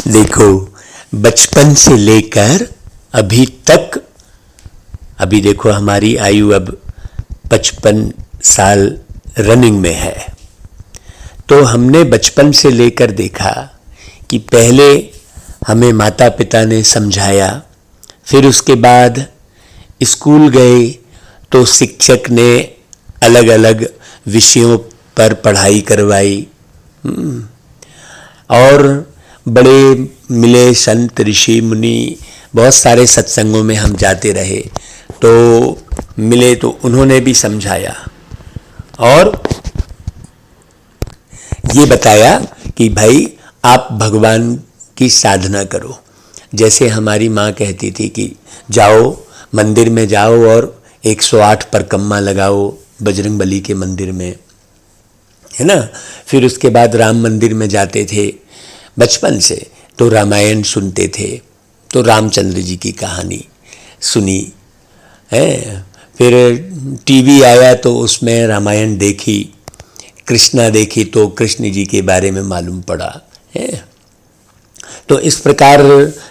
देखो, बचपन से लेकर अभी तक, अभी देखो हमारी आयु अब 55 साल रनिंग में है। तो हमने बचपन से लेकर देखा कि पहले हमें माता पिता ने समझाया, फिर उसके बाद स्कूल गए तो शिक्षक ने अलग अलग विषयों पर पढ़ाई करवाई, और बड़े मिले संत ऋषि मुनि, बहुत सारे सत्संगों में हम जाते रहे, तो मिले तो उन्होंने भी समझाया और ये बताया कि भाई आप भगवान की साधना करो। जैसे हमारी माँ कहती थी कि जाओ मंदिर में जाओ और 108 परिक्रमा लगाओ बजरंगबली के मंदिर में, है ना। फिर उसके बाद राम मंदिर में जाते थे बचपन से, तो रामायण सुनते थे, तो रामचंद्र जी की कहानी सुनी है। फिर टीवी आया तो उसमें रामायण देखी, कृष्णा देखी तो कृष्ण जी के बारे में मालूम पड़ा है। तो इस प्रकार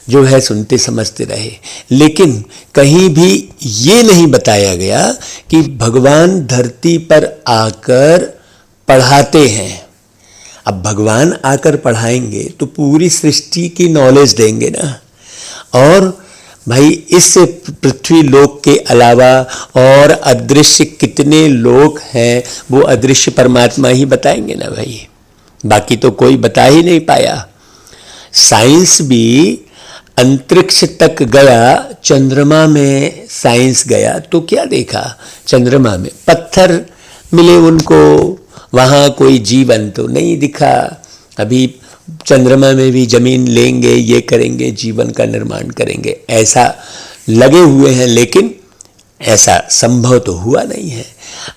जो है सुनते समझते रहे, लेकिन कहीं भी ये नहीं बताया गया कि भगवान धरती पर आकर पढ़ाते हैं। अब भगवान आकर पढ़ाएंगे तो पूरी सृष्टि की नॉलेज देंगे ना, और भाई इस पृथ्वी लोक के अलावा और अदृश्य कितने लोक हैं, वो अदृश्य परमात्मा ही बताएंगे ना भाई, बाकी तो कोई बता ही नहीं पाया। साइंस भी अंतरिक्ष तक गया, चंद्रमा में साइंस गया तो क्या देखा, चंद्रमा में पत्थर मिले उनको, वहाँ कोई जीवन तो नहीं दिखा। अभी चंद्रमा में भी जमीन लेंगे, ये करेंगे, जीवन का निर्माण करेंगे, ऐसा लगे हुए हैं, लेकिन ऐसा संभव तो हुआ नहीं है।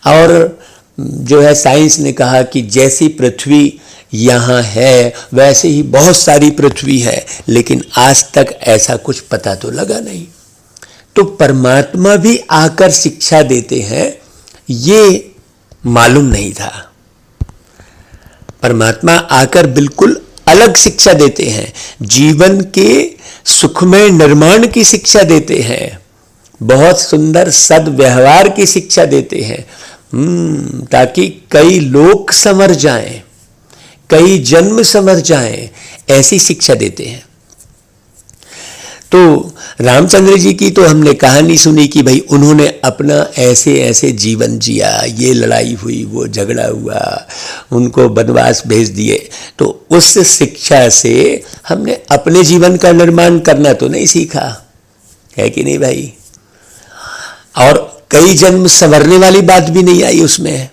और जो है साइंस ने कहा कि जैसी पृथ्वी यहाँ है वैसे ही बहुत सारी पृथ्वी है, लेकिन आज तक ऐसा कुछ पता तो लगा नहीं। तो परमात्मा भी आकर शिक्षा देते हैं, ये मालूम नहीं था। परमात्मा आकर बिल्कुल अलग शिक्षा देते हैं, जीवन के सुखमय निर्माण की शिक्षा देते हैं, बहुत सुंदर सद्व्यवहार की शिक्षा देते हैं, ताकि कई लोग संवर जाएं, कई जन्म संवर जाएं, ऐसी शिक्षा देते हैं। तो रामचंद्र जी की तो हमने कहानी सुनी कि भाई उन्होंने अपना ऐसे ऐसे जीवन जिया, ये लड़ाई हुई, वो झगड़ा हुआ, उनको वनवास भेज दिए। तो उस शिक्षा से हमने अपने जीवन का निर्माण करना तो नहीं सीखा है कि नहीं भाई। और कई जन्म संवरने वाली बात भी नहीं आई उसमें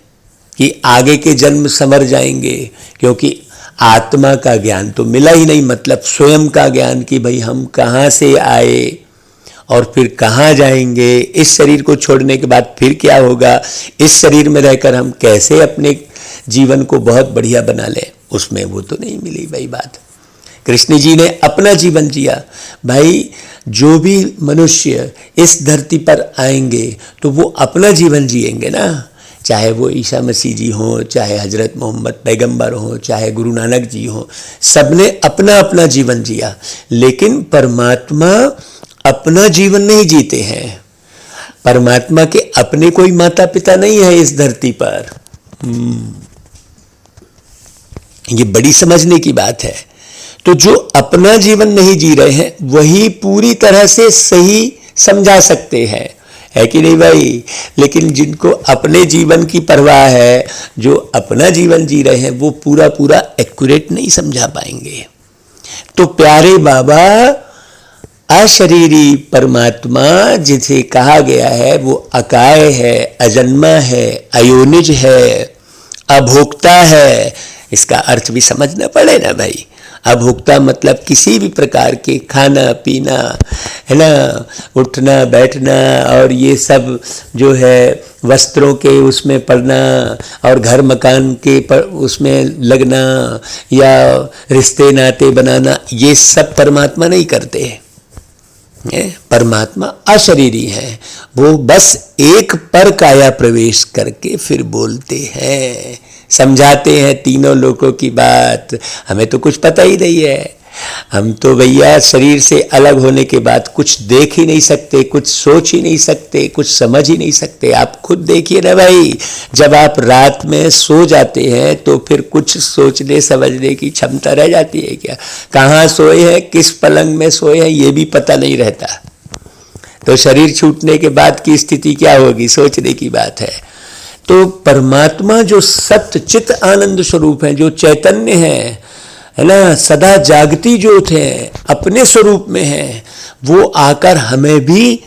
कि आगे के जन्म संवर जाएंगे, क्योंकि आत्मा का ज्ञान तो मिला ही नहीं, मतलब स्वयं का ज्ञान कि भाई हम कहाँ से आए और फिर कहाँ जाएंगे, इस शरीर को छोड़ने के बाद फिर क्या होगा, इस शरीर में रहकर हम कैसे अपने जीवन को बहुत बढ़िया बना लें, उसमें वो तो नहीं मिली भाई बात। कृष्ण जी ने अपना जीवन जिया। भाई जो भी मनुष्य इस धरती पर आएंगे तो वो अपना जीवन जिएंगे ना, चाहे वो ईसा मसीह जी हों, चाहे हजरत मोहम्मद पैगंबर हों, चाहे गुरु नानक जी हों, सबने अपना अपना जीवन जिया। लेकिन परमात्मा अपना जीवन नहीं जीते हैं। परमात्मा के अपने कोई माता पिता नहीं है इस धरती पर। ये बड़ी समझने की बात है। तो जो अपना जीवन नहीं जी रहे हैं वही पूरी तरह से सही समझा सकते हैं, है कि नहीं भाई। लेकिन जिनको अपने जीवन की परवाह है, जो अपना जीवन जी रहे हैं, वो पूरा पूरा एक्यूरेट नहीं समझा पाएंगे। तो प्यारे बाबा अशरीरी परमात्मा जिसे कहा गया है वो अकाय है, अजन्मा है, अयोनिज है, अभोक्ता है। इसका अर्थ भी समझना पड़े ना भाई। अभोक्ता मतलब किसी भी प्रकार के खाना पीना, है ना, उठना बैठना और ये सब जो है वस्त्रों के उसमें पड़ना और घर मकान के पर उसमें लगना या रिश्ते नाते बनाना, ये सब परमात्मा नहीं करते हैं। परमात्मा अशरीरी है, वो बस एक पर काया प्रवेश करके फिर बोलते हैं, समझाते हैं तीनों लोगों की बात। हमें तो कुछ पता ही नहीं है, हम तो भैया शरीर से अलग होने के बाद कुछ देख ही नहीं सकते, कुछ सोच ही नहीं सकते, कुछ समझ ही नहीं सकते। आप खुद देखिए ना भाई, जब आप रात में सो जाते हैं तो फिर कुछ सोचने समझने की क्षमता रह जाती है क्या? कहाँ सोए हैं, किस पलंग में सोए हैं, ये भी पता नहीं रहता। तो शरीर छूटने के बाद की स्थिति क्या होगी, सोचने की बात है। तो परमात्मा जो सत्य चित आनंद स्वरूप है, जो चैतन्य है ना, सदा जागती ज्योत है, अपने स्वरूप में है, वो आकर हमें भी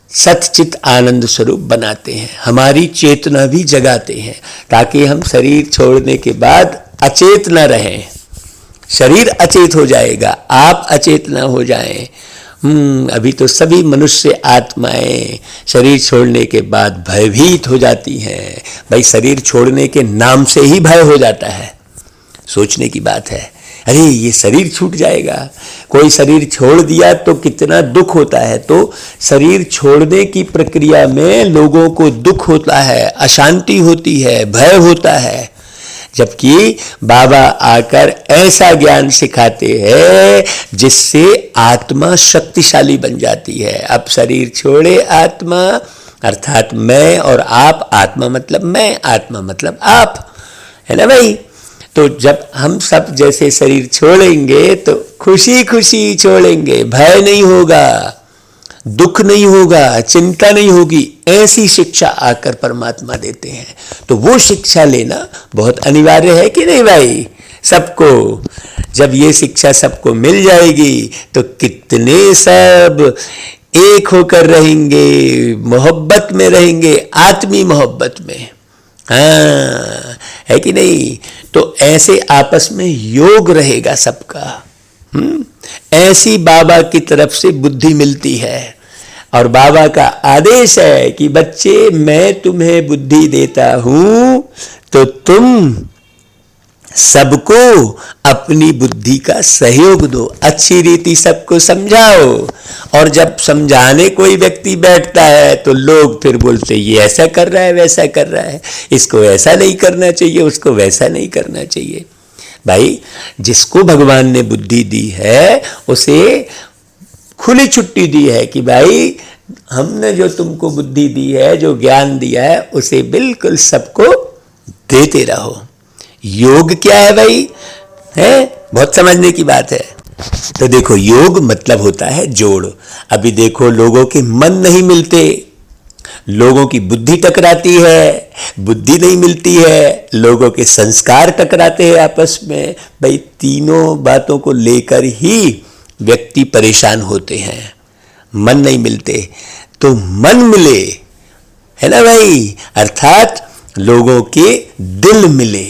सतचित आनंद स्वरूप बनाते हैं, हमारी चेतना भी जगाते हैं, ताकि हम शरीर छोड़ने के बाद अचेत न रहें। शरीर अचेत हो जाएगा, आप अचेत न हो जाएं। अभी तो सभी मनुष्य आत्माएं शरीर छोड़ने के बाद भयभीत हो जाती हैं। भाई शरीर छोड़ने के नाम से ही भय हो जाता है। सोचने की बात है, अरे ये शरीर छूट जाएगा। कोई शरीर छोड़ दिया तो कितना दुख होता है। तो शरीर छोड़ने की प्रक्रिया में लोगों को दुख होता है, अशांति होती है, भय होता है। जबकि बाबा आकर ऐसा ज्ञान सिखाते हैं जिससे आत्मा शक्तिशाली बन जाती है। अब शरीर छोड़े आत्मा, अर्थात मैं और आप, आत्मा मतलब मैं, आत्मा मतलब आप, है ना भाई। तो जब हम सब जैसे शरीर छोड़ेंगे तो खुशी खुशी छोड़ेंगे, भय नहीं होगा, दुख नहीं होगा, चिंता नहीं होगी। ऐसी शिक्षा आकर परमात्मा देते हैं। तो वो शिक्षा लेना बहुत अनिवार्य है कि नहीं भाई सबको। जब ये शिक्षा सबको मिल जाएगी तो कितने सब एक होकर रहेंगे, मोहब्बत में रहेंगे, आत्मी मोहब्बत में। हाँ, है कि नहीं। तो ऐसे आपस में योग रहेगा सबका। ऐसी बाबा की तरफ से बुद्धि मिलती है और बाबा का आदेश है कि बच्चे मैं तुम्हें बुद्धि देता हूं तो तुम सबको अपनी बुद्धि का सहयोग दो, अच्छी रीति सबको समझाओ। और जब समझाने कोई व्यक्ति बैठता है तो लोग फिर बोलते ये ऐसा कर रहा है, वैसा कर रहा है, इसको ऐसा नहीं करना चाहिए, उसको वैसा नहीं करना चाहिए। भाई जिसको भगवान ने बुद्धि दी है उसे खुली छुट्टी दी है कि भाई हमने जो तुमको बुद्धि दी है, जो ज्ञान दिया है, उसे बिल्कुल सबको देते रहो। योग क्या है भाई, है बहुत समझने की बात है। तो देखो योग मतलब होता है जोड़। अभी देखो लोगों के मन नहीं मिलते, लोगों की बुद्धि टकराती है, बुद्धि नहीं मिलती है, लोगों के संस्कार टकराते हैं आपस में। भाई तीनों बातों को लेकर ही व्यक्ति परेशान होते हैं। मन नहीं मिलते तो मन मिले, है ना भाई, अर्थात लोगों के दिल मिले,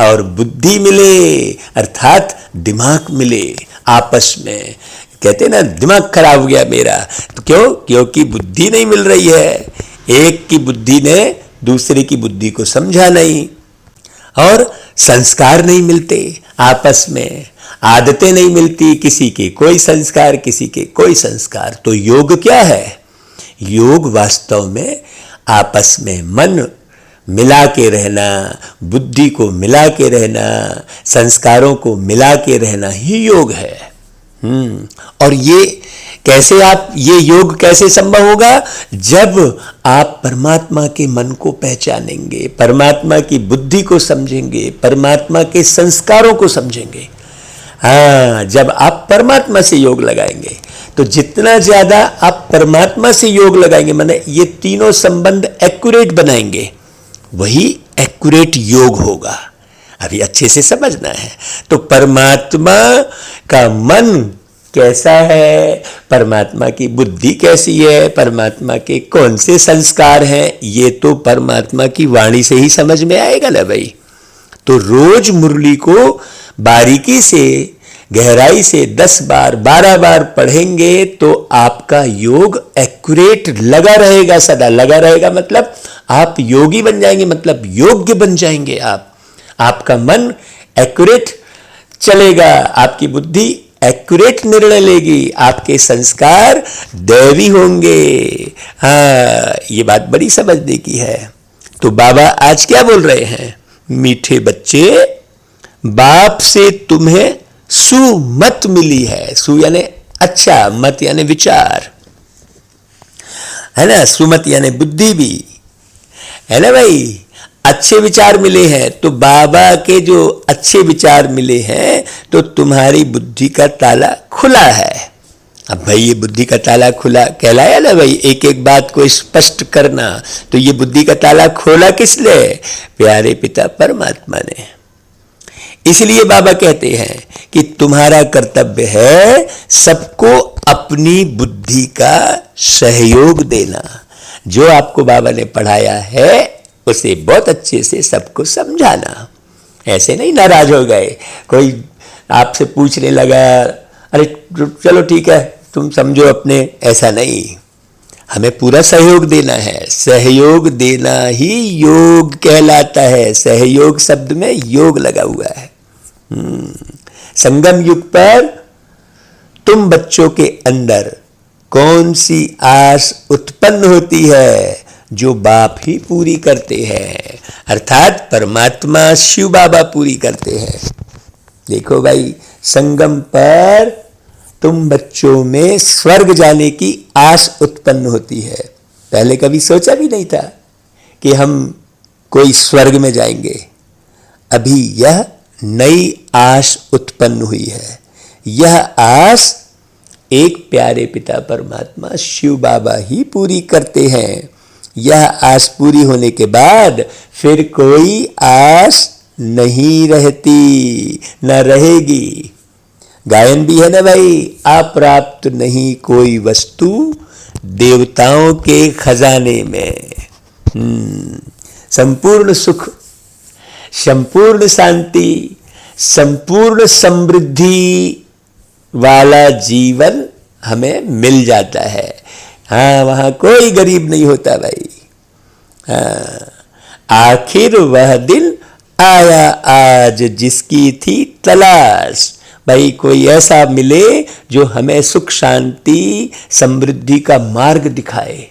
और बुद्धि मिले अर्थात दिमाग मिले आपस में। कहते ना दिमाग खराब हो गया मेरा, तो क्यों? क्योंकि बुद्धि नहीं मिल रही है। एक की बुद्धि ने दूसरे की बुद्धि को समझा नहीं, और संस्कार नहीं मिलते आपस में, आदतें नहीं मिलती, किसी के कोई संस्कार, किसी के कोई संस्कार। तो योग क्या है? योग वास्तव में आपस में मन मिला के रहना, बुद्धि को मिला के रहना, संस्कारों को मिला के रहना ही योग है। और ये कैसे, आप ये योग कैसे संभव होगा? जब आप परमात्मा के मन को पहचानेंगे, परमात्मा की बुद्धि को समझेंगे, परमात्मा के संस्कारों को समझेंगे। हाँ, जब आप परमात्मा से योग लगाएंगे तो जितना ज्यादा आप परमात्मा से योग लगाएंगे, माने ये तीनों संबंध एक्यूरेट बनाएंगे, वही एक्यूरेट योग होगा। अभी अच्छे से समझना है। तो परमात्मा का मन कैसा है, परमात्मा की बुद्धि कैसी है, परमात्मा के कौन से संस्कार हैं, ये तो परमात्मा की वाणी से ही समझ में आएगा ना भाई। तो रोज मुरली को बारीकी से, गहराई से 10 बार 12 बार पढ़ेंगे तो आपका योग एक्यूरेट लगा रहेगा, सदा लगा रहेगा। मतलब आप योगी बन जाएंगे, मतलब योग्य बन जाएंगे आप। आपका मन एक्यूरेट चलेगा, आपकी बुद्धि एक्यूरेट निर्णय लेगी, आपके संस्कार दैवी होंगे। हाँ, ये बात बड़ी समझने की है। तो बाबा आज क्या बोल रहे हैं? मीठे बच्चे बाप से तुम्हें सुमत मिली है। सु यानी अच्छा, मत यानी विचार, है ना। सुमत यानी बुद्धि भी, है ना भाई। अच्छे विचार मिले हैं, तो बाबा के जो अच्छे विचार मिले हैं तो तुम्हारी बुद्धि का ताला खुला है। अब भाई ये बुद्धि का ताला खुला कहलाया ना भाई, एक एक बात को स्पष्ट करना। तो ये बुद्धि का ताला खोला किसने? प्यारे पिता परमात्मा ने। इसलिए बाबा कहते हैं कि तुम्हारा कर्तव्य है सबको अपनी बुद्धि का सहयोग देना। जो आपको बाबा ने पढ़ाया है उसे बहुत अच्छे से सबको समझाना। ऐसे नहीं नाराज हो गए, कोई आपसे पूछने लगा अरे चलो ठीक है तुम समझो अपने, ऐसा नहीं। हमें पूरा सहयोग देना है। सहयोग देना ही योग कहलाता है। सहयोग शब्द में योग लगा हुआ है। संगम युग पर तुम बच्चों के अंदर कौन सी आस उत्पन्न होती है? जो बाप ही पूरी करते हैं, अर्थात परमात्मा शिव बाबा पूरी करते हैं। देखो भाई, संगम पर तुम बच्चों में स्वर्ग जाने की आस उत्पन्न होती है। पहले कभी सोचा भी नहीं था कि हम कोई स्वर्ग में जाएंगे। अभी यह नई आस उत्पन्न हुई है। यह आस एक प्यारे पिता परमात्मा शिव बाबा ही पूरी करते हैं। यह आस पूरी होने के बाद फिर कोई आस नहीं रहती, न रहेगी। गायन भी है ना भाई, अप्राप्त नहीं कोई वस्तु देवताओं के खजाने में। संपूर्ण सुख, संपूर्ण शांति, संपूर्ण समृद्धि वाला जीवन हमें मिल जाता है। हाँ, वहां कोई गरीब नहीं होता भाई। हाँ, आखिर वह दिन आया आज जिसकी थी तलाश। भाई कोई ऐसा मिले जो हमें सुख शांति समृद्धि का मार्ग दिखाए।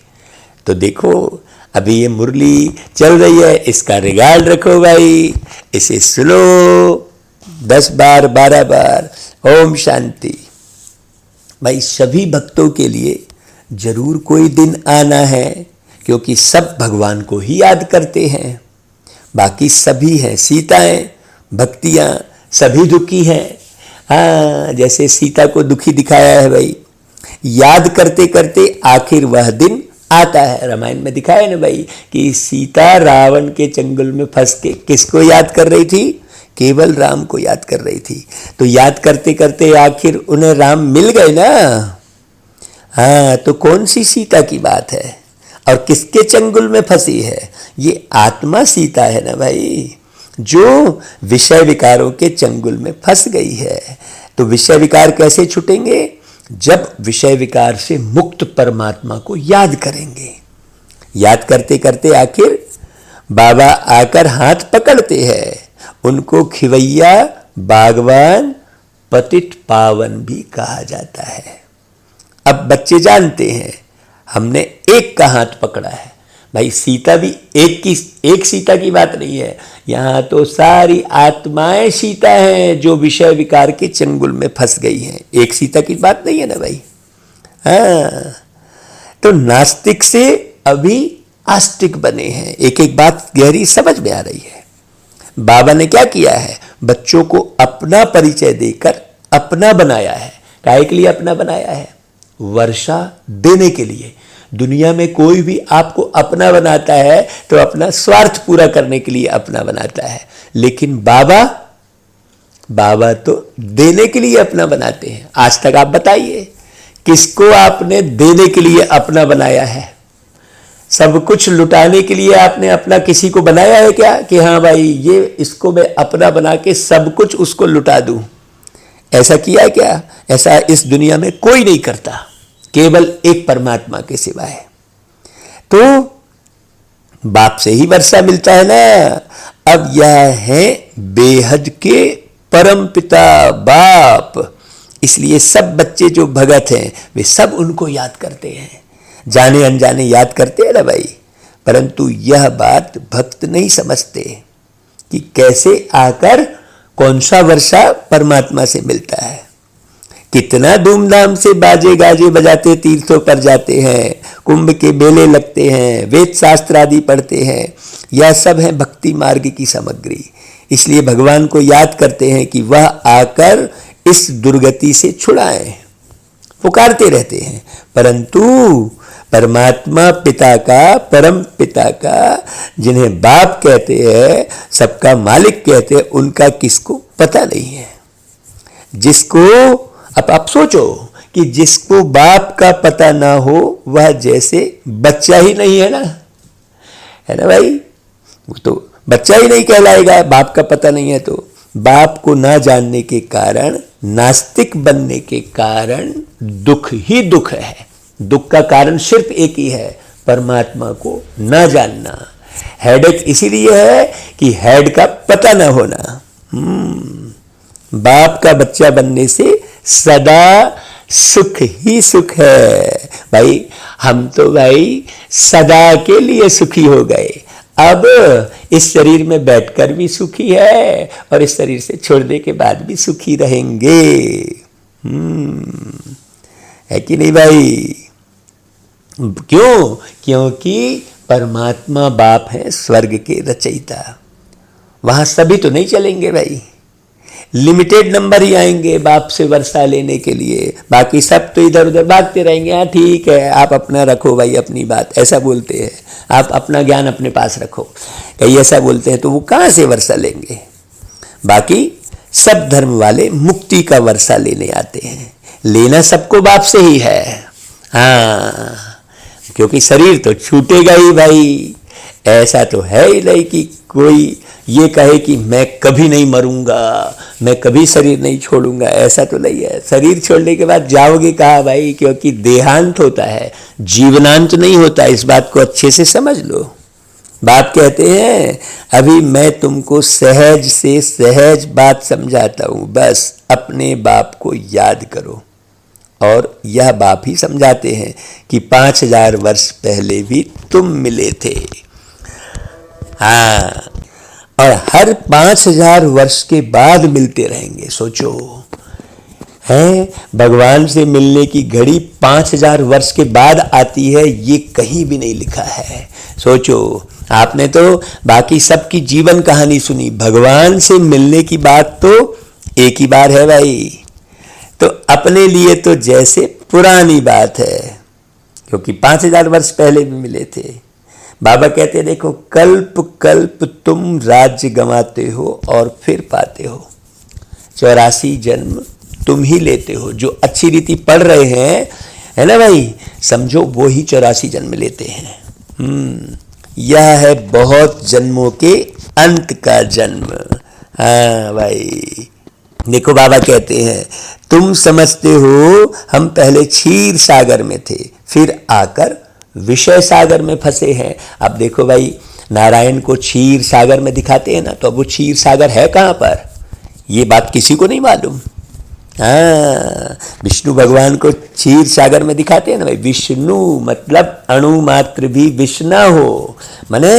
तो देखो अभी ये मुरली चल रही है, इसका रिगार्ड रखो भाई, इसे सुनो 10 बार 12 बार। ओम शांति। भाई सभी भक्तों के लिए जरूर कोई दिन आना है, क्योंकि सब भगवान को ही याद करते हैं। बाकी सभी हैं सीताएं, भक्तियां, सभी दुखी हैं। हाँ, जैसे सीता को दुखी दिखाया है भाई, याद करते करते आखिर वह दिन आता है। रामायण में दिखाया है ना भाई कि सीता रावण के चंगुल में फंस के किसको याद कर रही थी? केवल राम को याद कर रही थी। तो याद करते करते आखिर उन्हें राम मिल गए ना। हाँ, तो कौन सी सीता की बात है और किसके चंगुल में फंसी है? ये आत्मा सीता है ना भाई, जो विषय विकारों के चंगुल में फंस गई है। तो विषय विकार कैसे छूटेंगे? जब विषय विकार से मुक्त परमात्मा को याद करेंगे। याद करते करते आखिर बाबा आकर हाथ पकड़ते हैं। उनको खिवैया, बागवान, पतित पावन भी कहा जाता है। अब बच्चे जानते हैं हमने एक का हाथ पकड़ा है। भाई सीता भी एक सीता की बात नहीं है, यहाँ तो सारी आत्माएं सीता हैं जो विषय विकार के चंगुल में फंस गई हैं। एक सीता की बात नहीं है ना भाई। हाँ, तो नास्तिक से अभी आस्तिक बने हैं। एक एक बात गहरी समझ में आ रही है। बाबा ने क्या किया है? बच्चों को अपना परिचय देकर अपना बनाया है। काहे के लिए अपना बनाया है? वर्षा देने के लिए। दुनिया में कोई भी आपको अपना बनाता है तो अपना स्वार्थ पूरा करने के लिए अपना बनाता है, लेकिन बाबा तो देने के लिए अपना बनाते हैं। आज तक आप बताइए किसको आपने देने के लिए अपना बनाया है? सब कुछ लुटाने के लिए आपने अपना किसी को बनाया है क्या कि हाँ भाई ये इसको मैं अपना बना के सब कुछ उसको लुटा दूं? ऐसा किया है क्या? ऐसा इस दुनिया में कोई नहीं करता, केवल एक परमात्मा के सिवाय। तो बाप से ही वर्षा मिलता है ना। अब यह है बेहद के परम पिता बाप। इसलिए सब बच्चे जो भगत हैं वे सब उनको याद करते हैं। जाने अनजाने याद करते हैं ना भाई, परंतु यह बात भक्त नहीं समझते कि कैसे आकर कौन सा वर्षा परमात्मा से मिलता है। कितना धूमधाम से बाजे गाजे बजाते तीर्थों पर जाते हैं, कुंभ के मेले लगते हैं, वेद शास्त्र आदि पढ़ते हैं, यह सब है भक्ति मार्ग की सामग्री। इसलिए भगवान को याद करते हैं कि वह आकर इस दुर्गति से छुड़ाएं, पुकारते रहते हैं। परंतु परमात्मा पिता का, परम पिता का, जिन्हें बाप कहते हैं, सबका मालिक कहते हैं, उनका किसको पता नहीं है। जिसको, अब आप सोचो कि जिसको बाप का पता ना हो वह जैसे बच्चा ही नहीं है ना, है ना भाई, वो तो बच्चा ही नहीं कहलाएगा, बाप का पता नहीं है तो। बाप को ना जानने के कारण, नास्तिक बनने के कारण दुख ही दुख है। दुख का कारण सिर्फ एक ही है, परमात्मा को ना जानना। हेडेक इसीलिए है कि हेड का पता ना होना। बाप का बच्चा बनने से सदा सुख ही सुख है भाई। हम तो भाई सदा के लिए सुखी हो गए। अब इस शरीर में बैठकर भी सुखी है और इस शरीर से छोड़ने के बाद भी सुखी रहेंगे। है कि नहीं भाई? क्यों? क्योंकि परमात्मा बाप है स्वर्ग के रचयिता। वहां सभी तो नहीं चलेंगे भाई, लिमिटेड नंबर ही आएंगे बाप से वर्षा लेने के लिए, बाकी सब तो इधर उधर भागते रहेंगे। हाँ ठीक है, आप अपना रखो भाई अपनी बात, ऐसा बोलते हैं। आप अपना ज्ञान अपने पास रखो, कहीं ऐसा बोलते हैं तो वो कहाँ से वर्षा लेंगे। बाकी सब धर्म वाले मुक्ति का वर्षा लेने आते हैं। लेना सबको बाप से ही है। हाँ, क्योंकि शरीर तो छूटेगा ही भाई। ऐसा तो है ही नहीं कि कोई ये कहे कि मैं कभी नहीं मरूंगा, मैं कभी शरीर नहीं छोड़ूंगा, ऐसा तो नहीं है। शरीर छोड़ने के बाद जाओगे कहाँ भाई? क्योंकि देहांत होता है, जीवनांत नहीं होता। इस बात को अच्छे से समझ लो। बाप कहते हैं अभी मैं तुमको सहज से सहज बात समझाता हूं, बस अपने बाप को याद करो। और यह बाप ही समझाते हैं कि 5000 वर्ष पहले भी तुम मिले थे। हाँ, और हर 5000 वर्ष के बाद मिलते रहेंगे। सोचो, है भगवान से मिलने की घड़ी 5000 वर्ष के बाद आती है, ये कहीं भी नहीं लिखा है। सोचो, आपने तो बाकी सबकी जीवन कहानी सुनी, भगवान से मिलने की बात तो एक ही बार है भाई। तो अपने लिए तो जैसे पुरानी बात है, क्योंकि 5000 वर्ष पहले भी मिले थे। बाबा कहते हैं देखो, कल्प कल्प तुम राज्य गंवाते हो और फिर पाते हो। 84 जन्म तुम ही लेते हो। जो अच्छी रीति पढ़ रहे हैं, है ना भाई, समझो वो ही 84 जन्म लेते हैं। यह है बहुत जन्मों के अंत का जन्म। हाँ भाई, देखो बाबा कहते हैं तुम समझते हो हम पहले क्षीर सागर में थे, फिर आकर विषय सागर में फंसे हैं। अब देखो भाई, नारायण को क्षीर सागर में दिखाते हैं ना, तो अब वो क्षीर सागर है कहाँ पर, ये बात किसी को नहीं मालूम। हाँ, विष्णु भगवान को क्षीर सागर में दिखाते हैं ना भाई। विष्णु मतलब अणु मात्र भी विष ना हो, माने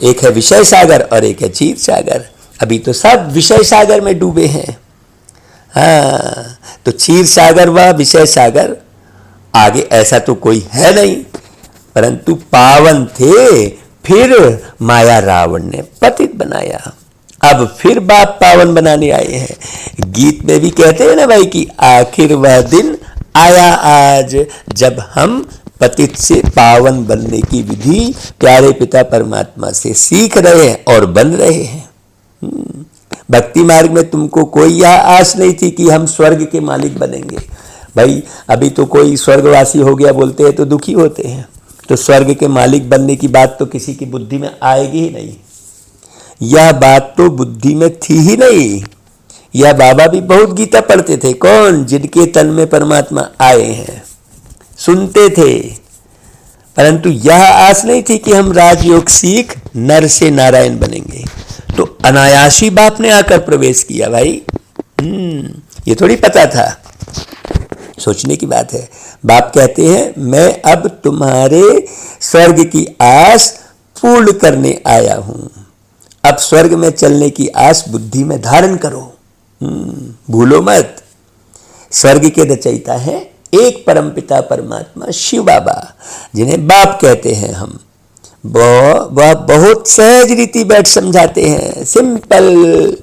एक है विषय सागर और एक है क्षीर सागर। अभी तो सब विषय सागर में डूबे हैं। हाँ, तो क्षीर सागर व विषय सागर, आगे ऐसा तो कोई है नहीं, परंतु पावन थे, फिर माया रावण ने पतित बनाया। अब फिर बाप पावन बनाने आए हैं। गीत में भी कहते हैं ना भाई कि आखिर वह दिन आया आज जब हम पतित से पावन बनने की विधि प्यारे पिता परमात्मा से सीख रहे हैं और बन रहे हैं। भक्ति मार्ग में तुमको कोई यह आस नहीं थी कि हम स्वर्ग के मालिक बनेंगे भाई। अभी तो कोई स्वर्गवासी हो गया बोलते हैं तो दुखी होते हैं, तो स्वर्ग के मालिक बनने की बात तो किसी की बुद्धि में आएगी ही नहीं। यह बात तो बुद्धि में थी ही नहीं। यह बाबा भी बहुत गीता पढ़ते थे। कौन? जिनके तन में परमात्मा आए हैं, सुनते थे, परंतु यह आस नहीं थी कि हम राजयोग सीख नर से नारायण बनेंगे। तो अनायासी बाप ने आकर प्रवेश किया भाई। ये थोड़ी पता था, सोचने की बात है। बाप कहते हैं मैं अब तुम्हारे स्वर्ग की आस पूर्ण करने आया हूं। अब स्वर्ग में चलने की आस बुद्धि में धारण करो। भूलो मत। स्वर्ग के रचयिता हैं एक परमपिता परमात्मा शिव बाबा, जिन्हें बाप कहते हैं हम। वह बहुत सहज रीति बैठ समझाते हैं, सिंपल।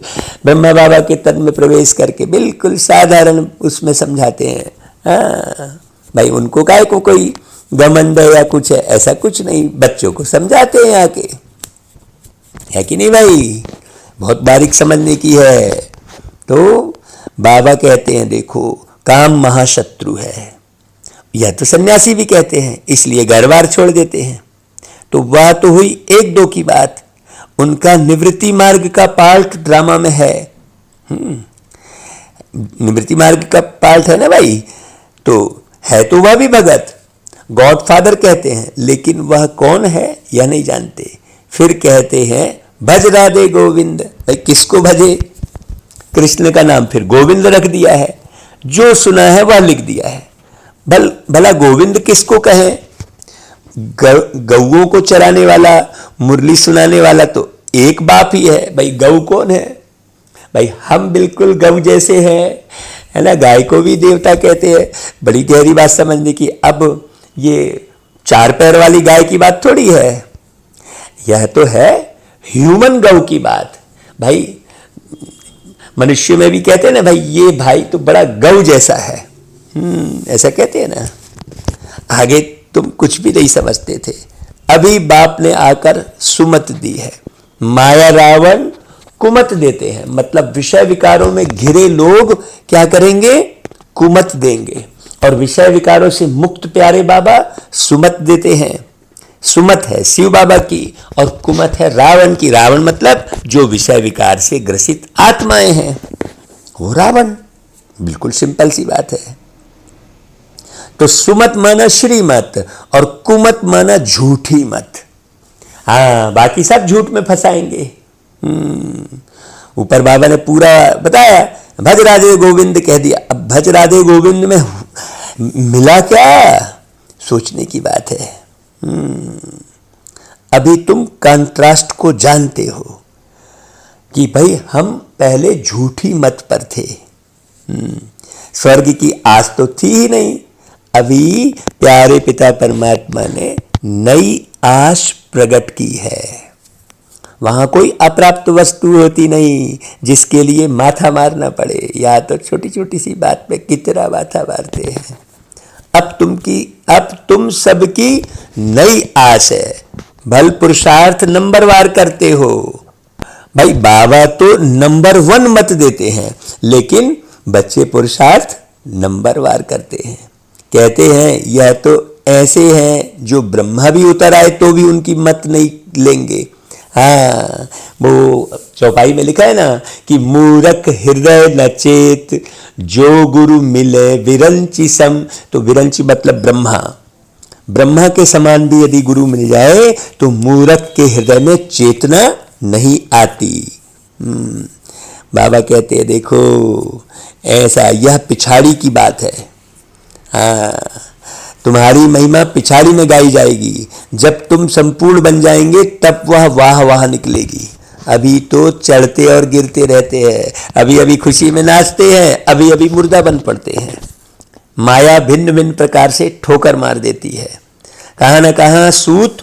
ब्रह्मा बाबा के तन में प्रवेश करके बिल्कुल साधारण उसमें समझाते हैं। हाँ भाई, उनको काहे को कोई घमंड है या कुछ है, ऐसा कुछ नहीं, बच्चों को समझाते हैं आके, है कि नहीं भाई? बहुत बारीक समझने की है। तो बाबा कहते हैं देखो, काम महाशत्रु है। यह तो सन्यासी भी कहते हैं, इसलिए घर बार छोड़ देते हैं। तो वह तो हुई एक दो की बात। उनका निवृत्ति मार्ग का पार्ट ड्रामा में है। निवृत्ति मार्ग का पार्ट है ना भाई, तो है तो वह भी भगत, गॉडफादर कहते हैं, लेकिन वह कौन है यह नहीं जानते। फिर कहते हैं भज राधे गोविंद। भाई किसको भजे? कृष्ण का नाम फिर गोविंद रख दिया है, जो सुना है वह लिख दिया है। भला गोविंद किसको कहे? गौओं को चराने वाला, मुरली सुनाने वाला तो एक बाप ही है भाई। गौ कौन है भाई? हम बिल्कुल गौ जैसे हैं, है ना। गाय को भी देवता कहते हैं। बड़ी गहरी बात समझने की। अब ये 4 पैर वाली गाय की बात थोड़ी है, यह तो है ह्यूमन गौ की बात भाई। मनुष्य में भी कहते हैं ना भाई, ये भाई तो बड़ा गौ जैसा है, ऐसा कहते हैं ना। आगे तुम कुछ भी नहीं समझते थे, अभी बाप ने आकर सुमत दी है। माया रावण कुमत देते हैं, मतलब विषय विकारों में घिरे लोग क्या करेंगे? कुमत देंगे। और विषय विकारों से मुक्त प्यारे बाबा सुमत देते हैं। सुमत है शिव बाबा की और कुमत है रावण की। रावण मतलब जो विषय विकार से ग्रसित आत्माएं हैं, वो रावण। बिल्कुल सिंपल सी बात है। तो सुमत माना श्रीमत और कुमत माना झूठी मत। हाँ, बाकी सब झूठ में फंसाएंगे। ऊपर बाबा ने पूरा बताया, भज राधे गोविंद कह दिया। अब भज राधे गोविंद में मिला क्या? सोचने की बात है। अभी तुम कंट्रास्ट को जानते हो कि भाई हम पहले झूठी मत पर थे। स्वर्ग की आस तो थी ही नहीं। अभी प्यारे पिता परमात्मा ने नई आश प्रकट की है। वहां कोई अप्राप्त वस्तु होती नहीं जिसके लिए माथा मारना पड़े। या तो छोटी छोटी सी बात पे कितना माथा मारते हैं। अब तुम सबकी नई आस है। भल पुरुषार्थ नंबरवार करते हो भाई। बाबा तो नंबर 1 मत देते हैं, लेकिन बच्चे पुरुषार्थ नंबरवार करते हैं। कहते हैं यह तो ऐसे हैं जो ब्रह्मा भी उतर आए तो भी उनकी मत नहीं लेंगे। हाँ, वो चौपाई में लिखा है ना कि मूरख हृदय न चेत, जो गुरु मिले विरंची सम। तो विरंची मतलब ब्रह्मा। ब्रह्मा के समान भी यदि गुरु मिल जाए तो मूरख के हृदय में चेतना नहीं आती। बाबा कहते हैं देखो ऐसा, यह पिछाड़ी की बात है। हाँ, तुम्हारी महिमा पिछाड़ी में गाई जाएगी। जब तुम संपूर्ण बन जाएंगे तब वह वाह वाह निकलेगी। अभी तो चढ़ते और गिरते रहते हैं, अभी अभी खुशी में नाचते हैं, अभी अभी मुर्दा बन पड़ते हैं। माया भिन्न भिन्न प्रकार से ठोकर मार देती है, कहाँ न कहाँ सूत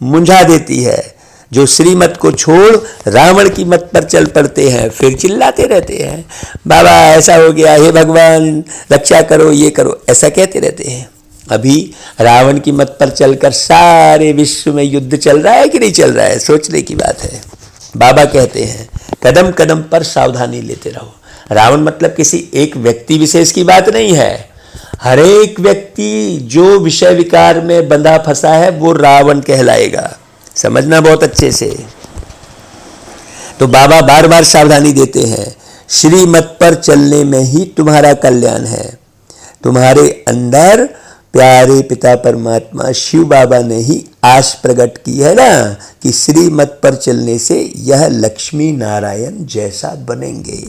मुंझा देती है। जो श्रीमत को छोड़ रावण की मत पर चल पड़ते हैं, फिर चिल्लाते रहते हैं बाबा ऐसा हो गया, हे भगवान रक्षा करो, ये करो, ऐसा कहते रहते हैं। अभी रावण की मत पर चलकर सारे विश्व में युद्ध चल रहा है कि नहीं चल रहा है, सोचने की बात है। बाबा कहते हैं कदम कदम पर सावधानी लेते रहो। रावण मतलब किसी एक व्यक्ति विशेष की बात नहीं है। हर एक व्यक्ति जो विषय विकार में बंधा फंसा है वो रावण कहलाएगा। समझना बहुत अच्छे से। तो बाबा बार बार सावधानी देते हैं, श्रीमत पर चलने में ही तुम्हारा कल्याण है। तुम्हारे अंदर प्यारे पिता परमात्मा शिव बाबा ने ही आश प्रकट की है ना कि श्रीमत पर चलने से यह लक्ष्मी नारायण जैसा बनेंगे,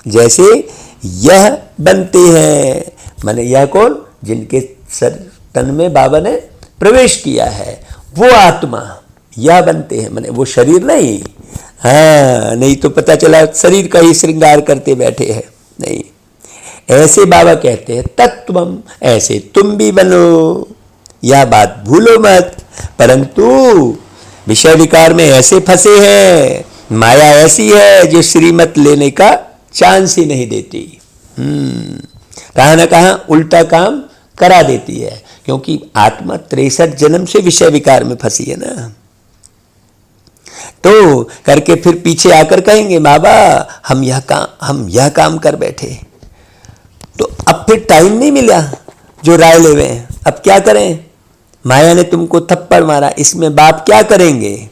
जैसे यह बनते हैं। माने यह कौन? जिनके तन में बाबा ने प्रवेश किया है वो आत्मा, यह बनते हैं। माने वो शरीर नहीं, हाँ, नहीं तो पता चला शरीर का ही श्रृंगार करते बैठे हैं। नहीं, ऐसे बाबा कहते हैं तत्वम, ऐसे तुम भी बनो, यह बात भूलो मत। परंतु विषय विकार में ऐसे फंसे हैं, माया ऐसी है जो श्रीमत लेने का चांस ही नहीं देती। कहाँ ना कहाँ उल्टा काम करा देती है, क्योंकि आत्मा 63 जन्म से विषय विकार में फंसी है ना। तो करके फिर पीछे आकर कहेंगे बाबा हम यह काम कर बैठे, तो अब फिर टाइम नहीं मिला जो राय ले हुए हैं, अब क्या करें, माया ने तुमको थप्पड़ मारा, इसमें बाप क्या करेंगे।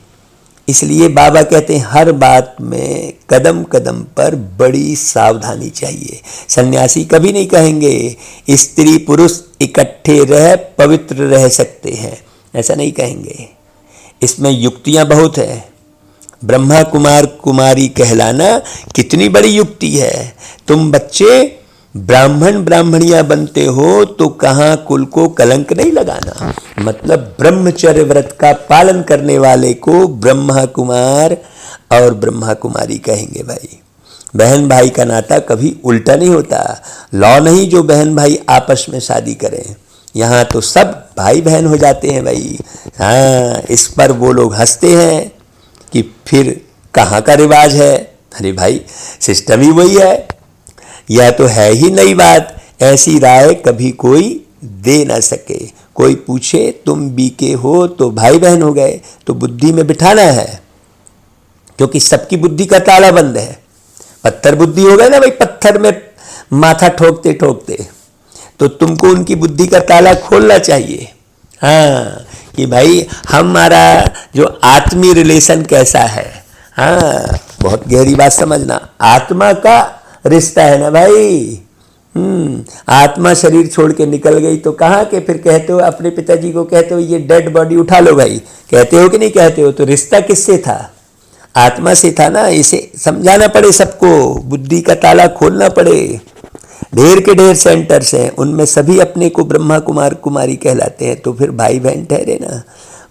इसलिए बाबा कहते हैं हर बात में कदम कदम पर बड़ी सावधानी चाहिए। सन्यासी कभी नहीं कहेंगे स्त्री पुरुष इकट्ठे रह पवित्र रह सकते हैं, ऐसा नहीं कहेंगे। इसमें युक्तियां बहुत है। ब्रह्मा कुमार कुमारी कहलाना कितनी बड़ी युक्ति है। तुम बच्चे ब्राह्मण ब्राह्मणियां बनते हो तो कहाँ कुल को कलंक नहीं लगाना, मतलब ब्रह्मचर्य व्रत का पालन करने वाले को ब्रह्मा कुमार और ब्रह्मा कुमारी कहेंगे। भाई बहन भाई का नाता कभी उल्टा नहीं होता। लॉ नहीं जो बहन भाई आपस में शादी करें, यहाँ तो सब भाई बहन हो जाते हैं भाई। हाँ, इस पर वो लोग हंसते हैं कि फिर कहाँ का रिवाज है। अरे भाई सिस्टम ही वही है, यह तो है ही नई बात। ऐसी राय कभी कोई दे ना सके। कोई पूछे तुम बीके हो तो भाई बहन हो गए, तो बुद्धि में बिठाना है, क्योंकि सबकी बुद्धि का ताला बंद है। पत्थर बुद्धि हो गए ना भाई, पत्थर में माथा ठोकते ठोकते, तो तुमको उनकी बुद्धि का ताला खोलना चाहिए। हाँ, कि भाई हमारा जो आत्मीय रिलेशन कैसा है। हाँ, बहुत गहरी बात समझना, आत्मा का रिश्ता है ना भाई। आत्मा शरीर छोड़ के निकल गई तो कहाँ के फिर कहते हो, अपने पिताजी को कहते हो ये डेड बॉडी उठा लो भाई, कहते हो कि नहीं कहते हो। तो रिश्ता किससे था, आत्मा से था ना। इसे समझाना पड़े सबको, बुद्धि का ताला खोलना पड़े। ढेर के ढेर सेंटर्स हैं, उनमें सभी अपने को ब्रह्मा कुमार कुमारी कहलाते हैं, तो फिर भाई बहन ठहरे ना।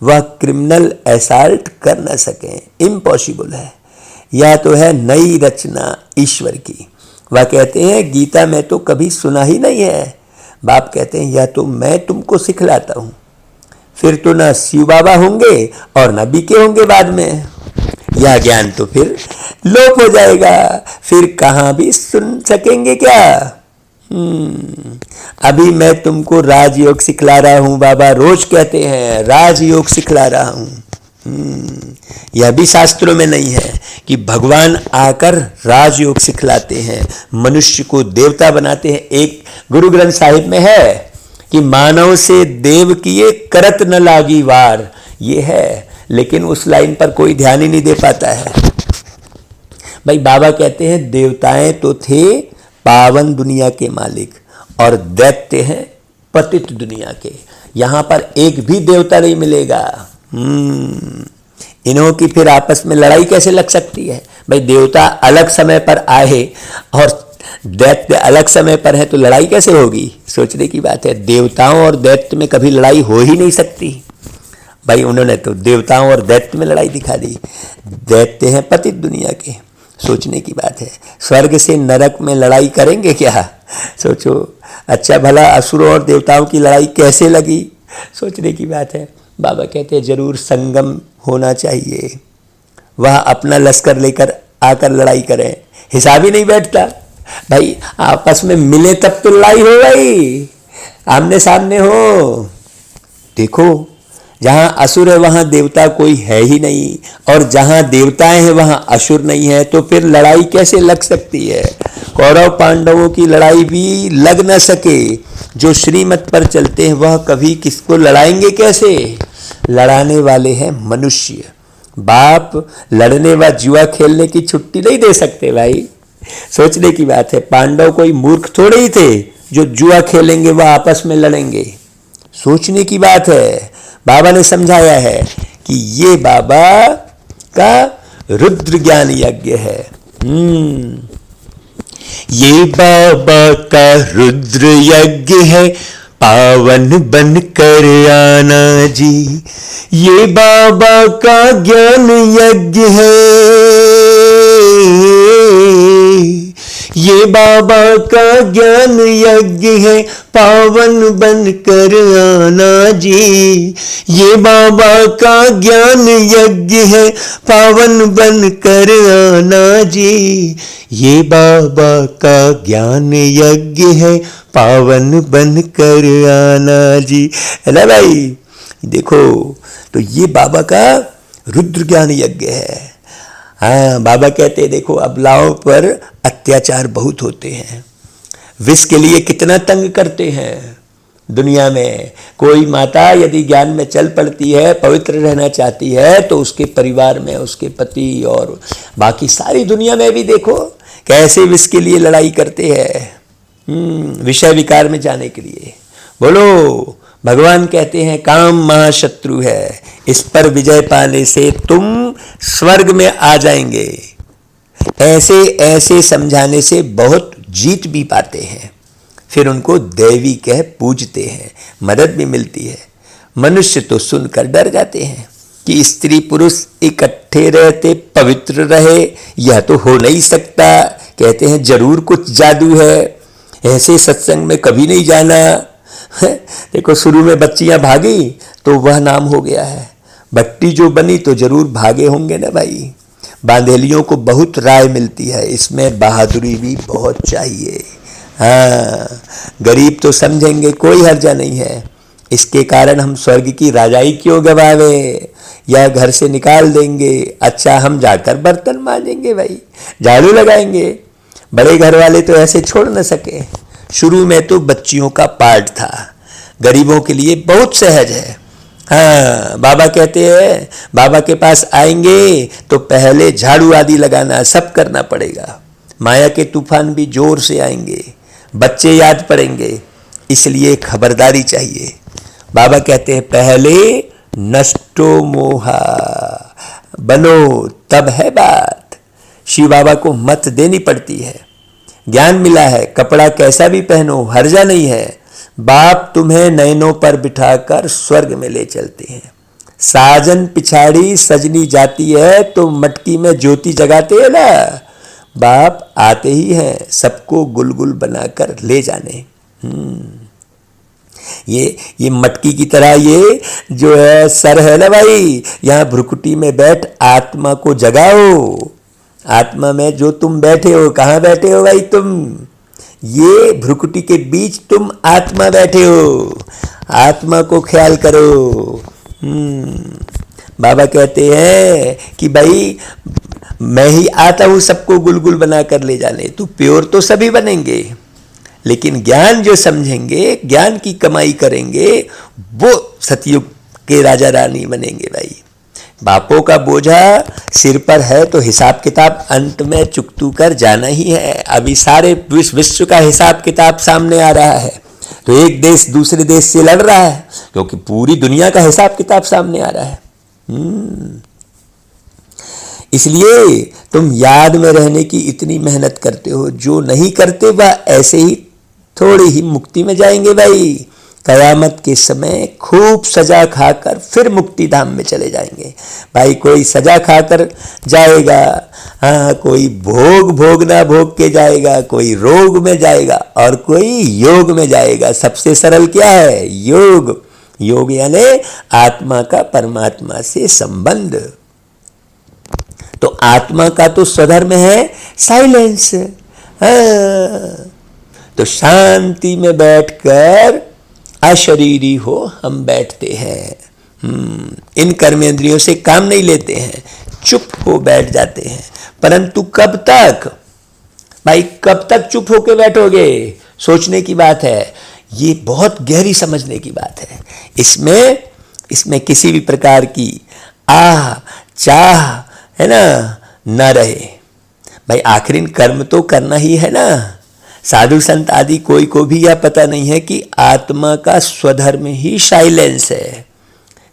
वह क्रिमिनल असॉल्ट कर ना सकें, इम्पॉसिबल है। यह तो है नई रचना ईश्वर की। वह कहते हैं गीता में तो कभी सुना ही नहीं है। बाप कहते हैं यह तो मैं तुमको सिखलाता हूँ। फिर तो ना शिव बाबा होंगे और ना बीके होंगे बाद में। यह ज्ञान तो फिर लोप हो जाएगा, फिर कहाँ भी सुन सकेंगे क्या। अभी मैं तुमको राजयोग सिखला रहा हूँ, बाबा रोज कहते हैं राजयोग सिखला रहा हूँ। यह भी शास्त्रों में नहीं है कि भगवान आकर राजयोग सिखलाते हैं, मनुष्य को देवता बनाते हैं। एक गुरु ग्रंथ साहिब में है कि मानव से देव किए करत न लागी वार, ये है, लेकिन उस लाइन पर कोई ध्यान ही नहीं दे पाता है। भाई बाबा कहते हैं देवताएं तो थे पावन दुनिया के मालिक और दैत्य हैं पतित दुनिया के। यहां पर एक भी देवता नहीं मिलेगा। इन्हों की फिर आपस में लड़ाई कैसे लग सकती है। भाई देवता अलग समय पर आए और दैत्य अलग समय पर है, तो लड़ाई कैसे होगी, सोचने की बात है। देवताओं और दैत्य में कभी लड़ाई हो ही नहीं सकती। भाई उन्होंने तो देवताओं और दैत्य में लड़ाई दिखा दी। दैत्य हैं पतित दुनिया के, सोचने की बात है। स्वर्ग से नरक में लड़ाई करेंगे क्या, सोचो। अच्छा भला असुरों और देवताओं की लड़ाई कैसे लगी, सोचने की बात है। बाबा कहते हैं जरूर संगम होना चाहिए, वह अपना लश्कर लेकर आकर लड़ाई करें, हिसाब ही नहीं बैठता। भाई आपस में मिले तब तो लड़ाई हो गई, आमने सामने हो। देखो जहां असुर है वहां देवता कोई है ही नहीं, और जहां देवताएं हैं वहां असुर नहीं है, तो फिर लड़ाई कैसे लग सकती है। कौरव पांडवों की लड़ाई भी लग न सके। जो श्रीमत पर चलते हैं वह कभी किसको लड़ाएंगे कैसे। लड़ाने वाले हैं मनुष्य। बाप लड़ने व जुआ खेलने की छुट्टी नहीं दे सकते भाई, सोचने की बात है। पांडव कोई मूर्ख थोड़े ही थे जो जुआ खेलेंगे वह आपस में लड़ेंगे, सोचने की बात है। बाबा ने समझाया है कि ये बाबा का रुद्र ज्ञान यज्ञ है। ये बाबा का रुद्र यज्ञ है, पावन बन कर आना जी। ये बाबा का ज्ञान यज्ञ है, ये बाबा का ज्ञान यज्ञ है, पावन बनकर आना जी। ये बाबा का ज्ञान यज्ञ है, पावन बनकर आना जी। ये बाबा का ज्ञान यज्ञ है, पावन बनकर आना जी। है ना भाई? देखो, तो ये बाबा का रुद्र ज्ञान यज्ञ है। हाँ, बाबा कहते हैं देखो अबलाओं पर अत्याचार बहुत होते हैं, विष के लिए कितना तंग करते हैं दुनिया में। कोई माता यदि ज्ञान में चल पड़ती है, पवित्र रहना चाहती है, तो उसके परिवार में उसके पति और बाकी सारी दुनिया में भी देखो कैसे विष के लिए लड़ाई करते हैं, विषय विकार में जाने के लिए। बोलो, भगवान कहते हैं काम महाशत्रु है, इस पर विजय पाने से तुम स्वर्ग में आ जाएंगे। ऐसे ऐसे समझाने से बहुत जीत भी पाते हैं, फिर उनको देवी कह पूजते हैं, मदद भी मिलती है। मनुष्य तो सुनकर डर जाते हैं कि स्त्री पुरुष इकट्ठे रहते पवित्र रहे, यह तो हो नहीं सकता। कहते हैं जरूर कुछ जादू है, ऐसे सत्संग में कभी नहीं जाना। देखो शुरू में बच्चियां भागी तो वह नाम हो गया है, भट्टी जो बनी तो जरूर भागे होंगे ना भाई। बांधेलियों को बहुत राय मिलती है, इसमें बहादुरी भी बहुत चाहिए। हाँ, गरीब तो समझेंगे कोई हर्जा नहीं है, इसके कारण हम स्वर्ग की राजाई क्यों गवावे, या घर से निकाल देंगे। अच्छा, हम जाकर बर्तन मांजेंगे भाई, झाड़ू लगाएंगे। बड़े घर वाले तो ऐसे छोड़ न सके। शुरू में तो बच्चियों का पार्ट था, गरीबों के लिए बहुत सहज है। हाँ, बाबा कहते हैं बाबा के पास आएंगे तो पहले झाड़ू आदि लगाना सब करना पड़ेगा। माया के तूफान भी जोर से आएंगे, बच्चे याद पड़ेंगे, इसलिए खबरदारी चाहिए। बाबा कहते हैं पहले नष्टो मोहा बनो, तब है बात। शिव बाबा को मत देनी पड़ती है। ज्ञान मिला है, कपड़ा कैसा भी पहनो, हर्जा नहीं है। बाप तुम्हें नैनों पर बिठाकर स्वर्ग में ले चलते हैं। साजन पिछाड़ी सजनी जाती है तो मटकी में ज्योति जगाते हैं ना। बाप आते ही हैं सबको गुलगुल बनाकर ले जाने। ये मटकी की तरह ये जो है सर है ना भाई, यहाँ भ्रुकुटी में बैठ आत्मा को जगाओ। आत्मा में जो तुम बैठे हो, कहाँ बैठे हो भाई तुम? ये भ्रुकुटी के बीच तुम आत्मा बैठे हो, आत्मा को ख्याल करो। बाबा कहते हैं कि भाई मैं ही आता हूं सबको गुलगुल बना कर ले जाने। तो प्योर तो सभी बनेंगे, लेकिन ज्ञान जो समझेंगे, ज्ञान की कमाई करेंगे, वो सतयुग के राजा रानी बनेंगे भाई। बापों का बोझा सिर पर है तो हिसाब किताब अंत में चुकतू कर जाना ही है। अभी सारे विश्व का हिसाब किताब सामने आ रहा है, तो एक देश दूसरे देश से लड़ रहा है, क्योंकि पूरी दुनिया का हिसाब किताब सामने आ रहा है। इसलिए तुम याद में रहने की इतनी मेहनत करते हो, जो नहीं करते वह ऐसे ही थोड़ी ही मुक्ति में जाएंगे भाई। कयामत के समय खूब सजा खाकर फिर मुक्ति धाम में चले जाएंगे भाई। कोई सजा खाकर जाएगा, हाँ, कोई भोग ना भोग के जाएगा, कोई रोग में जाएगा और कोई योग में जाएगा। सबसे सरल क्या है? योग। योग यानी आत्मा का परमात्मा से संबंध। तो आत्मा का तो स्वधर्म है साइलेंस। हाँ, तो शांति में बैठकर अशरीरी हो हम बैठते हैं। इन कर्मेंद्रियों से काम नहीं लेते हैं, चुप हो बैठ जाते हैं। परंतु कब तक भाई, कब तक चुप होके बैठोगे? सोचने की बात है, ये बहुत गहरी समझने की बात है। इसमें किसी भी प्रकार की आह चाह है ना रहे भाई। आखिर कर्म तो करना ही है ना। साधु संत आदि कोई को भी यह पता नहीं है कि आत्मा का स्वधर्म ही साइलेंस है।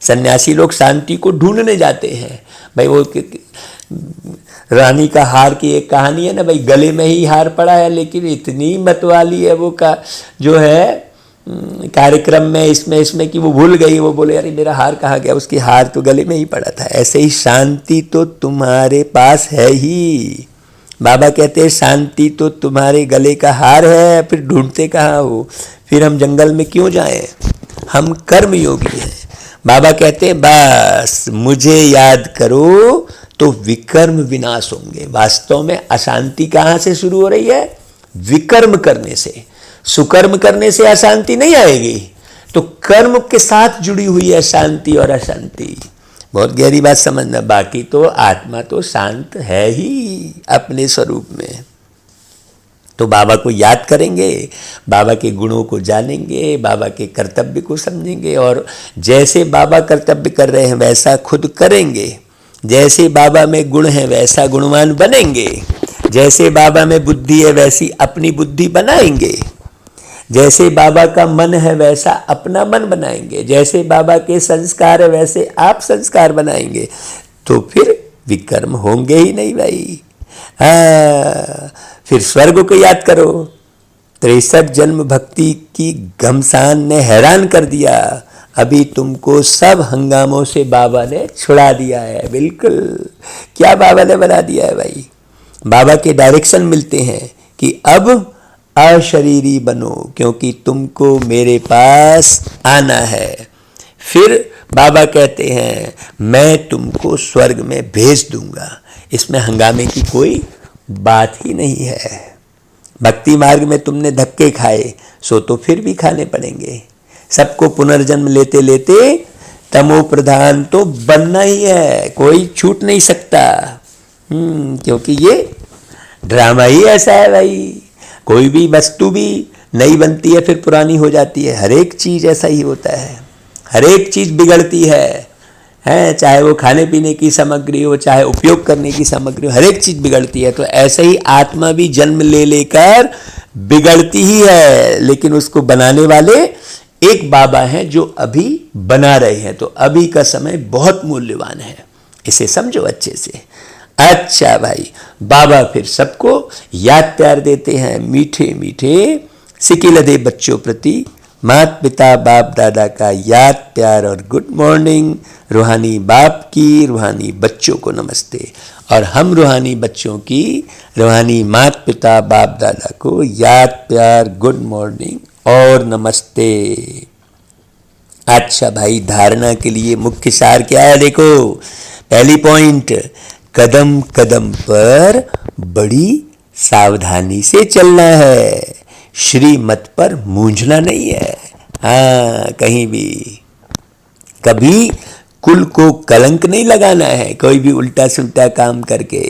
सन्यासी लोग शांति को ढूंढने जाते हैं भाई। वो रानी का हार की एक कहानी है ना भाई, गले में ही हार पड़ा है, लेकिन इतनी मतवाली है वो का जो है कार्यक्रम में इसमें कि वो भूल गई। वो बोले अरे मेरा हार कहाँ गया, उसकी हार तो गले में ही पड़ा था। ऐसे ही शांति तो तुम्हारे पास है ही, बाबा कहते हैं शांति तो तुम्हारे गले का हार है, फिर ढूंढते कहाँ हो, फिर हम जंगल में क्यों जाएं, हम कर्म योगी हैं। बाबा कहते हैं बस मुझे याद करो तो विकर्म विनाश होंगे। वास्तव में अशांति कहाँ से शुरू हो रही है? विकर्म करने से। सुकर्म करने से अशांति नहीं आएगी, तो कर्म के साथ जुड़ी हुई है शांति और अशांति। बहुत गहरी बात समझना। बाकी तो आत्मा तो शांत है ही अपने स्वरूप में। तो बाबा को याद करेंगे, बाबा के गुणों को जानेंगे, बाबा के कर्तव्य को समझेंगे, और जैसे बाबा कर्तव्य कर रहे हैं वैसा खुद करेंगे। जैसे बाबा में गुण है वैसा गुणवान बनेंगे। जैसे बाबा में बुद्धि है वैसी अपनी बुद्धि बनाएंगे। जैसे बाबा का मन है वैसा अपना मन बनाएंगे। जैसे बाबा के संस्कार है वैसे आप संस्कार बनाएंगे। तो फिर विकर्म होंगे ही नहीं भाई। फिर स्वर्ग को याद करो। 63 जन्म भक्ति की घमसान ने हैरान कर दिया। अभी तुमको सब हंगामों से बाबा ने छुड़ा दिया है। बिल्कुल, क्या बाबा ने बना दिया है भाई। बाबा के डायरेक्शन मिलते हैं कि अब अशरीरी बनो, क्योंकि तुमको मेरे पास आना है। फिर बाबा कहते हैं मैं तुमको स्वर्ग में भेज दूंगा। इसमें हंगामे की कोई बात ही नहीं है। भक्ति मार्ग में तुमने धक्के खाए सो तो फिर भी खाने पड़ेंगे। सबको पुनर्जन्म लेते लेते तमो प्रधान तो बनना ही है, कोई छूट नहीं सकता। क्योंकि ये ड्रामा ही ऐसा है भाई। कोई भी वस्तु भी नई बनती है फिर पुरानी हो जाती है। हर एक चीज़ ऐसा ही होता है। हर एक चीज़ बिगड़ती है, चाहे वो खाने पीने की सामग्री हो, चाहे उपयोग करने की सामग्री हो, हर एक चीज़ बिगड़ती है। तो ऐसे ही आत्मा भी जन्म ले लेकर बिगड़ती ही है, लेकिन उसको बनाने वाले एक बाबा हैं जो अभी बना रहे हैं। तो अभी का समय बहुत मूल्यवान है, इसे समझो अच्छे से। अच्छा भाई, बाबा फिर सबको याद प्यार देते हैं, मीठे मीठे सिकिलदे बच्चों प्रति माता पिता बाप दादा का याद प्यार और गुड मॉर्निंग। रूहानी बाप की रूहानी बच्चों को नमस्ते, और हम रूहानी बच्चों की रूहानी माता पिता बाप दादा को याद प्यार गुड मॉर्निंग और नमस्ते। अच्छा भाई, धारणा के लिए मुख्य सार क्या है? देखो, पहली पॉइंट, कदम कदम पर बड़ी सावधानी से चलना है। श्रीमत पर मूंझना नहीं है। कहीं भी कभी कुल को कलंक नहीं लगाना है, कोई भी उल्टा सुल्टा काम करके।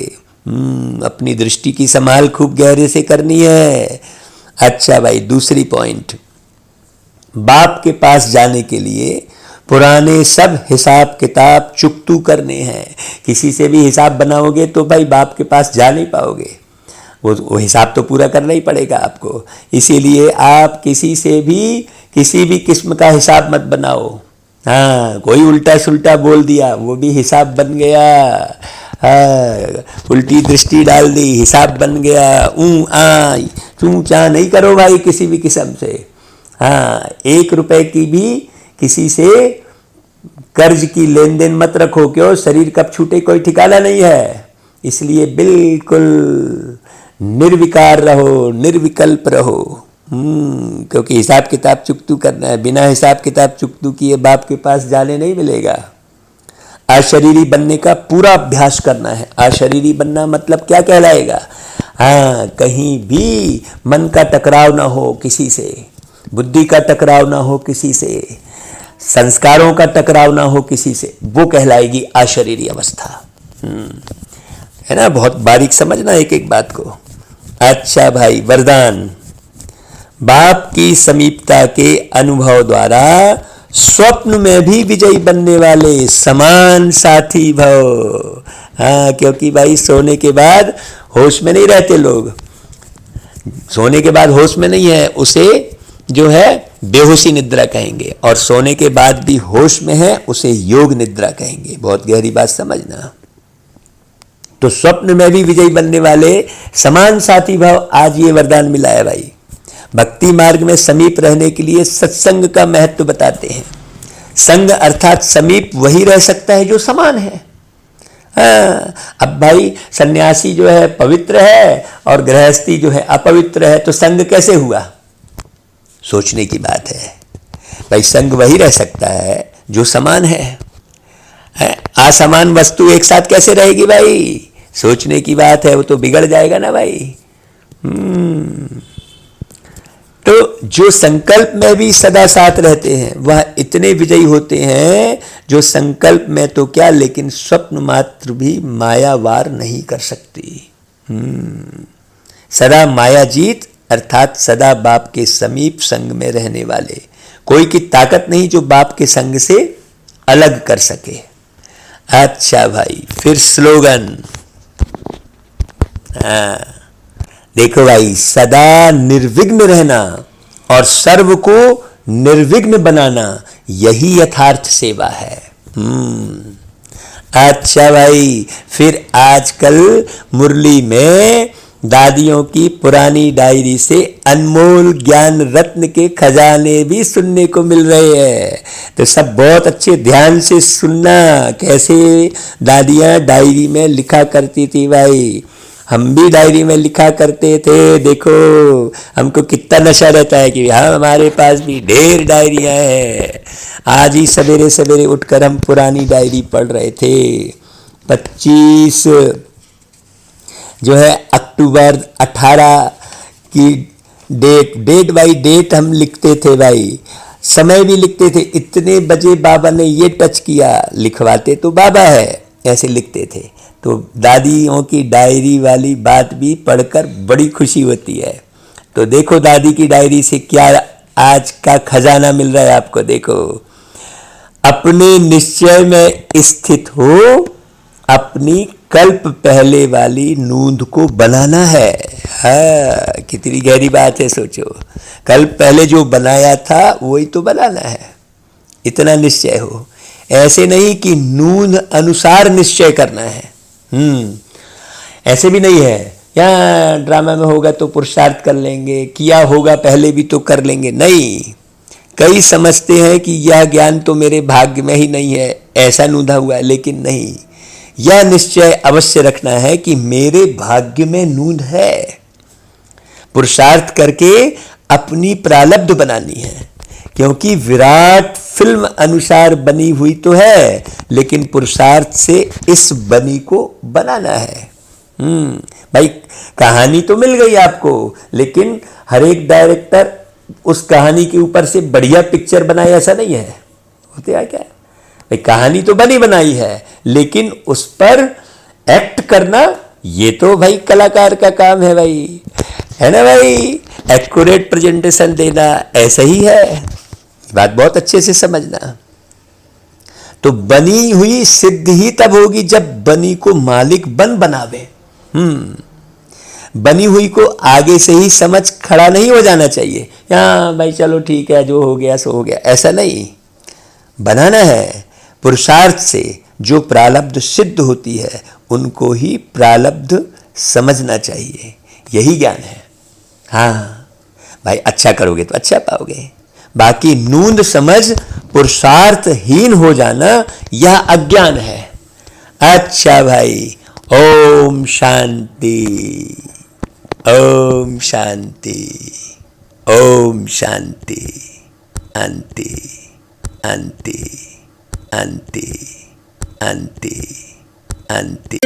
अपनी दृष्टि की संभाल खूब गहरे से करनी है। अच्छा भाई, दूसरी पॉइंट, बाप के पास जाने के लिए पुराने सब हिसाब किताब चुकतू करने हैं। किसी से भी हिसाब बनाओगे तो भाई बाप के पास जा नहीं पाओगे। वो हिसाब तो पूरा करना ही पड़ेगा आपको। इसीलिए आप किसी से भी किसी भी किस्म का हिसाब मत बनाओ। कोई उल्टा सुल्टा बोल दिया वो भी हिसाब बन गया। उल्टी दृष्टि डाल दी, हिसाब बन गया। तू चा नहीं करो भाई किसी भी किस्म से। 1 रुपए की भी किसी से कर्ज की लेन देन मत रखो। क्यों? शरीर कब छूटे कोई ठिकाना नहीं है। इसलिए बिल्कुल निर्विकार रहो, निर्विकल्प रहो। क्योंकि हिसाब किताब चुकतू करना है। बिना हिसाब किताब चुकतू किए बाप के पास जाने नहीं मिलेगा। अशरीरी बनने का पूरा अभ्यास करना है। अशरीरी बनना मतलब क्या कहलाएगा? कहीं भी मन का टकराव ना हो किसी से, बुद्धि का टकराव ना हो किसी से, संस्कारों का टकराव ना हो किसी से, वो कहलाएगी अशरीरी अवस्था। है ना? बहुत बारीक समझना एक एक बात को। अच्छा भाई, वरदान, बाप की समीपता के अनुभव द्वारा स्वप्न में भी विजयी बनने वाले समान साथी भव। क्योंकि भाई सोने के बाद होश में नहीं रहते लोग। सोने के बाद होश में नहीं है, उसे जो है बेहोशी निद्रा कहेंगे, और सोने के बाद भी होश में है उसे योग निद्रा कहेंगे। बहुत गहरी बात समझना। तो स्वप्न में भी विजयी बनने वाले समान साथी भाव, आज ये वरदान मिला है भाई। भक्ति मार्ग में समीप रहने के लिए सत्संग का महत्व बताते हैं। संग अर्थात समीप वही रह सकता है जो समान है। हाँ, अब भाई सन्यासी जो है पवित्र है और गृहस्थी जो है अपवित्र है, तो संग कैसे हुआ? सोचने की बात है भाई। संग वही रह सकता है जो समान है। असमान वस्तु एक साथ कैसे रहेगी भाई? सोचने की बात है, वो तो बिगड़ जाएगा ना भाई। तो जो संकल्प में भी सदा साथ रहते हैं वह इतने विजयी होते हैं जो संकल्प में तो क्या, लेकिन स्वप्न मात्र भी माया वार नहीं कर सकती। सदा माया जीत अर्थात सदा बाप के समीप संग में रहने वाले, कोई की ताकत नहीं जो बाप के संग से अलग कर सके। अच्छा भाई, फिर स्लोगन। हाँ देखो भाई, सदा निर्विघ्न रहना और सर्व को निर्विघ्न बनाना, यही यथार्थ सेवा है। अच्छा भाई, फिर आजकल मुरली में दादियों की पुरानी डायरी से अनमोल ज्ञान रत्न के खजाने भी सुनने को मिल रहे हैं। तो सब बहुत अच्छे ध्यान से सुनना, कैसे दादियाँ डायरी में लिखा करती थी भाई। हम भी डायरी में लिखा करते थे। देखो हमको कितना नशा रहता है कि हाँ हमारे पास भी ढेर डायरियाँ हैं। आज ही सवेरे सवेरे उठकर हम पुरानी डायरी पढ़ रहे थे। 25 जो है अक्टूबर 18 की डेट बाई डेट हम लिखते थे भाई। समय भी लिखते थे, इतने बजे बाबा ने ये टच किया, लिखवाते तो बाबा है, ऐसे लिखते थे। तो दादियों की डायरी वाली बात भी पढ़कर बड़ी खुशी होती है। तो देखो दादी की डायरी से क्या आज का खजाना मिल रहा है आपको। देखो, अपने निश्चय में स्थित हो, अपनी कल्प पहले वाली नूंद को बनाना है। हाँ, कितनी गहरी बात है, सोचो। कल्प पहले जो बनाया था वही तो बनाना है, इतना निश्चय हो। ऐसे नहीं कि नूंद अनुसार निश्चय करना है। ऐसे भी नहीं है या ड्रामा में होगा तो पुरुषार्थ कर लेंगे, किया होगा पहले भी तो कर लेंगे। नहीं, कई समझते हैं कि यह ज्ञान तो मेरे भाग्य में ही नहीं है, ऐसा नूंदा हुआ है। लेकिन नहीं, यह निश्चय अवश्य रखना है कि मेरे भाग्य में नूंद है। पुरुषार्थ करके अपनी प्रारब्ध बनानी है, क्योंकि विराट फिल्म अनुसार बनी हुई तो है, लेकिन पुरुषार्थ से इस बनी को बनाना है। भाई कहानी तो मिल गई आपको, लेकिन हर एक डायरेक्टर उस कहानी के ऊपर से बढ़िया पिक्चर बनाए ऐसा नहीं है। होते है क्या भाई, कहानी तो बनी बनाई है, लेकिन उस पर एक्ट करना ये तो भाई कलाकार का काम है भाई, है ना भाई। एक्यूरेट प्रेजेंटेशन देना ऐसा ही है, बात बहुत अच्छे से समझना। तो बनी हुई सिद्ध ही तब होगी जब बनी को मालिक बन बनावे। बनी हुई को आगे से ही समझ खड़ा नहीं हो जाना चाहिए, हाँ भाई चलो ठीक है, जो हो गया सो हो गया, ऐसा नहीं। बनाना है पुरुषार्थ से। जो प्रारब्ध सिद्ध होती है उनको ही प्रारब्ध समझना चाहिए, यही ज्ञान है। हाँ भाई, अच्छा करोगे तो अच्छा पाओगे, बाकी नूंद समझ पुरुषार्थहीन हो जाना यह अज्ञान है। अच्छा भाई, ओम शांति, ओम शांति, ओम शांति। शांति शांति शांति शांति शांति।